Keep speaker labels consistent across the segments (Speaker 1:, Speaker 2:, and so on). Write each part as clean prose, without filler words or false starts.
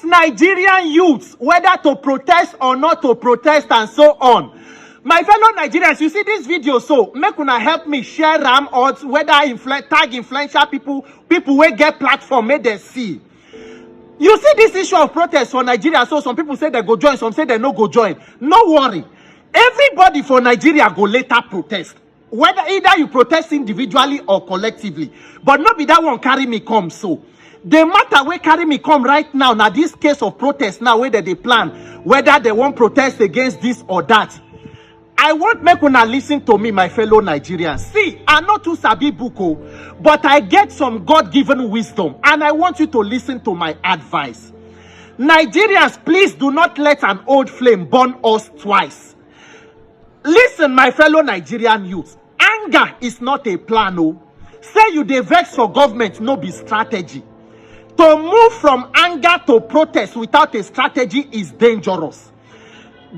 Speaker 1: invite Nigerian youths whether to protest or not to protest and so on. My fellow Nigerians, you see this video, so make una help me share them or whether tag influential people wey get platform, make them see. You see this issue of protest for Nigeria, so some people say they go join, some say they no go join. No worry. Everybody for Nigeria go later protest. Whether either you protest individually or collectively. But not be that one carry me come so. The matter wey carry me come right now, now this case of protest now, whether they plan, whether they want protest against this or that. I want make una listen to me, my fellow Nigerians. See, I'm not too sabi buko, but I get some God-given wisdom, and I want you to listen to my advice. Nigerians, please do not let an old flame burn us twice. Listen, my fellow Nigerian youth, anger is not a plan. Oh. Say you dey vex for government, no be strategy. To move from anger to protest without a strategy is dangerous.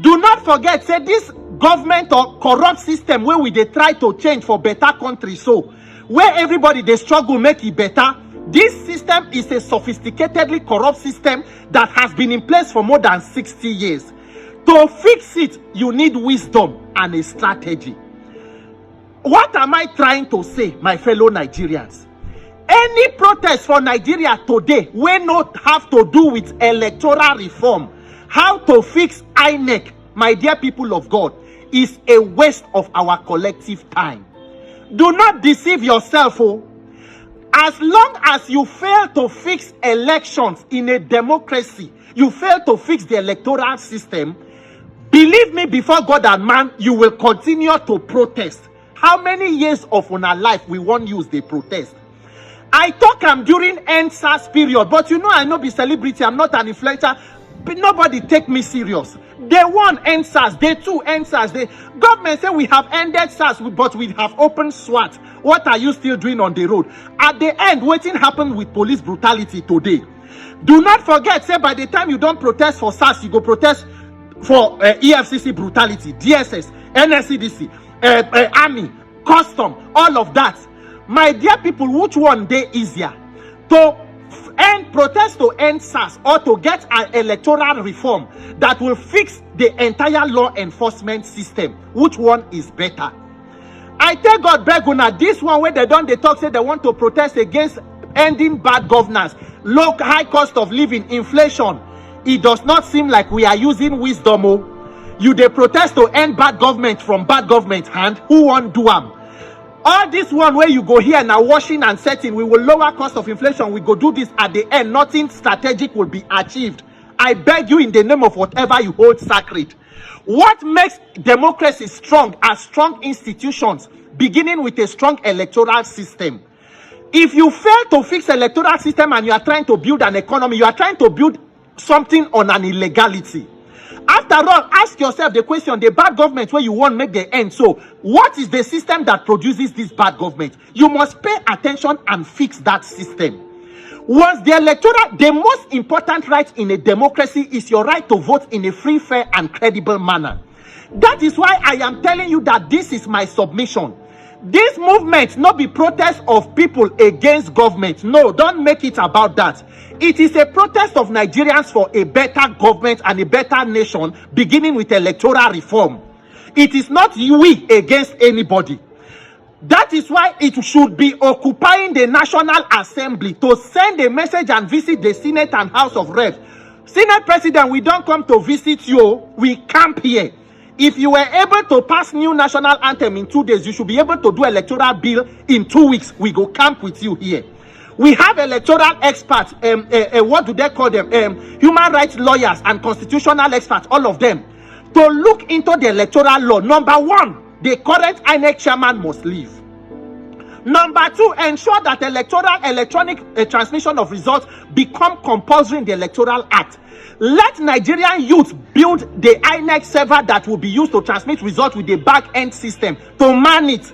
Speaker 1: Do not forget, say this government or corrupt system where we dey try to change for better country, so where everybody dey struggle make it better. This system is a sophisticatedly corrupt system that has been in place for more than 60 years. To fix it, you need wisdom and a strategy. What am I trying to say, my fellow Nigerians? Any protest for Nigeria today will not have to do with electoral reform. How to fix INEC, my dear people of God, is a waste of our collective time. Do not deceive yourself. Oh. As long as you fail to fix elections in a democracy, you fail to fix the electoral system, believe me before God and man, you will continue to protest. How many years of our life we won't use the protest? I talk during NSAS period, but you know I no be celebrity, I'm not an influencer. But nobody take me serious. Day one NSAS, day two NSAS. The government say we have ended SARS, but we have opened SWAT. What are you still doing on the road? At the end, waiting happened with police brutality today. Do not forget, say by the time you don't protest for SARS, you go protest for EFCC brutality, DSS, NSCDC, Army, Custom, all of that. My dear people, which one day easier? To end protest to end SARS or to get an electoral reform that will fix the entire law enforcement system? Which one is better? I tell God, Beguna, this one where they talk, say they want to protest against ending bad governance, low high cost of living, inflation. It does not seem like we are using wisdom. Oh. You they protest to end bad government from bad government hand. Who won't do them? All this one where you go here now washing and setting, we will lower cost of inflation. We go do this at the end. Nothing strategic will be achieved. I beg you in the name of whatever you hold sacred. What makes democracy strong are strong institutions, beginning with a strong electoral system. If you fail to fix electoral system and you are trying to build an economy, you are trying to build something on an illegality. After all, ask yourself the question, the bad government where you want make the end. So, what is the system that produces this bad government? You must pay attention and fix that system. Once the electoral, the most important right in a democracy is your right to vote in a free, fair, and credible manner. That is why I am telling you that this is my submission. This movement not be protest of people against government. No, don't make it about that. It is a protest of Nigerians for a better government and a better nation, beginning with electoral reform. It is not we against anybody. That is why it should be occupying the National Assembly to send a message and visit the Senate and House of Reps. Senate President, we don't come to visit you, we camp here. If you were able to pass new national anthem in 2 days, you should be able to do electoral bill in 2 weeks. We go camp with you here. We have electoral experts, what do they call them? Human rights lawyers and constitutional experts, all of them, to look into the electoral law. Number one, the current INEC chairman must leave. Number two, ensure that electronic transmission of results become compulsory in the Electoral Act. Let Nigerian youth build the INEC server that will be used to transmit results with the back-end system, to man it,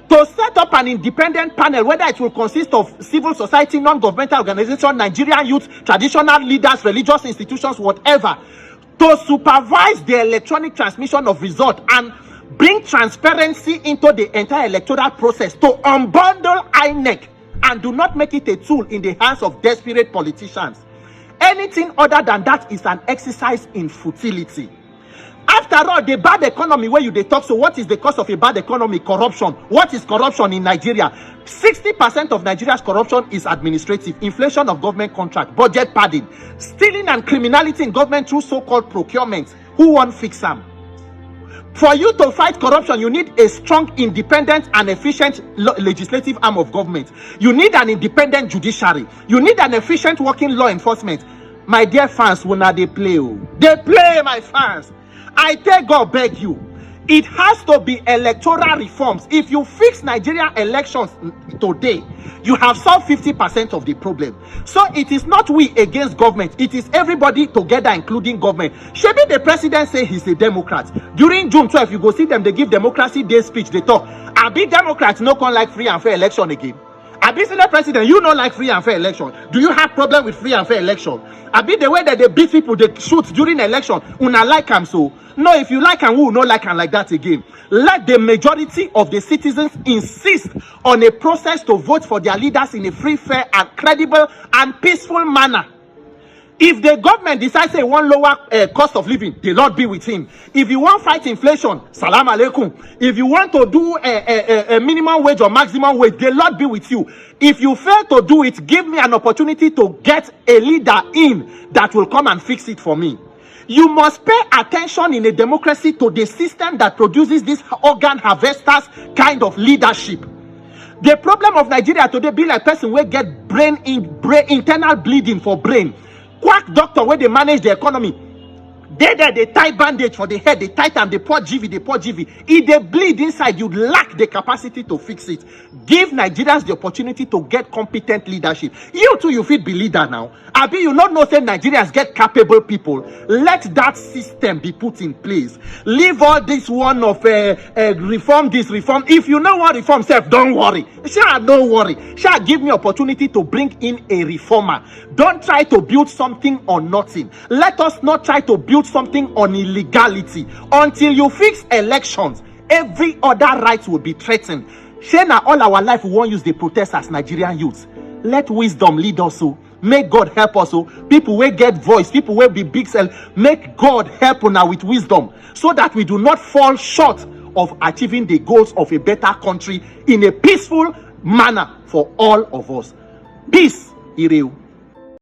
Speaker 1: to set up an independent panel, whether it will consist of civil society, non-governmental organizations, Nigerian youth, traditional leaders, religious institutions, whatever, to supervise the electronic transmission of results and bring transparency into the entire electoral process, to unbundle INEC and do not make it a tool in the hands of desperate politicians. Anything other than that is an exercise in futility. After all, the bad economy where you dey talk, so what is the cause of a bad economy? Corruption. What is corruption in Nigeria? 60% of Nigeria's corruption is administrative, inflation of government contract, budget padding, stealing and criminality in government through so-called procurement. Who won't fix them? For you to fight corruption, you need a strong, independent and efficient legislative arm of government. You need an independent judiciary. You need an efficient working law enforcement. My dear fans, will not they play? They play, my fans. I tell God, beg you, it has to be electoral reforms. If you fix Nigeria elections today, you have solved 50% of the problem. So it is not we against government, it is everybody together, including government. Shebi the president say he's a Democrat. During June 12, you go see them, they give Democracy Day speech, they talk. I be Democrats no con like free and fair election again. I be the president, you don't like free and fair election. Do you have problem with free and fair election? I be the way that they beat people, they shoot during election. Una like them so. No, if you like and we will not like and like that again. Let the majority of the citizens insist on a process to vote for their leaders in a free, fair, and credible and peaceful manner. If the government decides say one lower cost of living, the Lord be with him. If you want fight inflation, salam alaikum. If you want to do a minimum wage or maximum wage, the Lord be with you. If you fail to do it, give me an opportunity to get a leader in that will come and fix it for me. You must pay attention in a democracy to the system that produces this organ harvesters kind of leadership. The problem of Nigeria today be like person where get internal bleeding for brain. Quack doctor where they manage the economy. They tie bandage for the head, they tie them, they pour GV. If they bleed inside, you lack the capacity to fix it. Give Nigerians the opportunity to get competent leadership. You too, you feel be leader now. Abi, you not know say Nigerians get capable people. Let that system be put in place. Leave all this one of reform this, reform. If you know what reform self, don't worry. Don't worry. Give me opportunity to bring in a reformer. Don't try to build something on nothing. Let us not try to build something on illegality. Until you fix elections, every other right will be threatened. Shana, all our life we won't use the protest as Nigerian youths. Let wisdom lead us. So make God help us. So people will get voice, people will be big cell. Make God help now with wisdom, so that we do not fall short of achieving the goals of a better country in a peaceful manner for all of us. Peace, Ireu.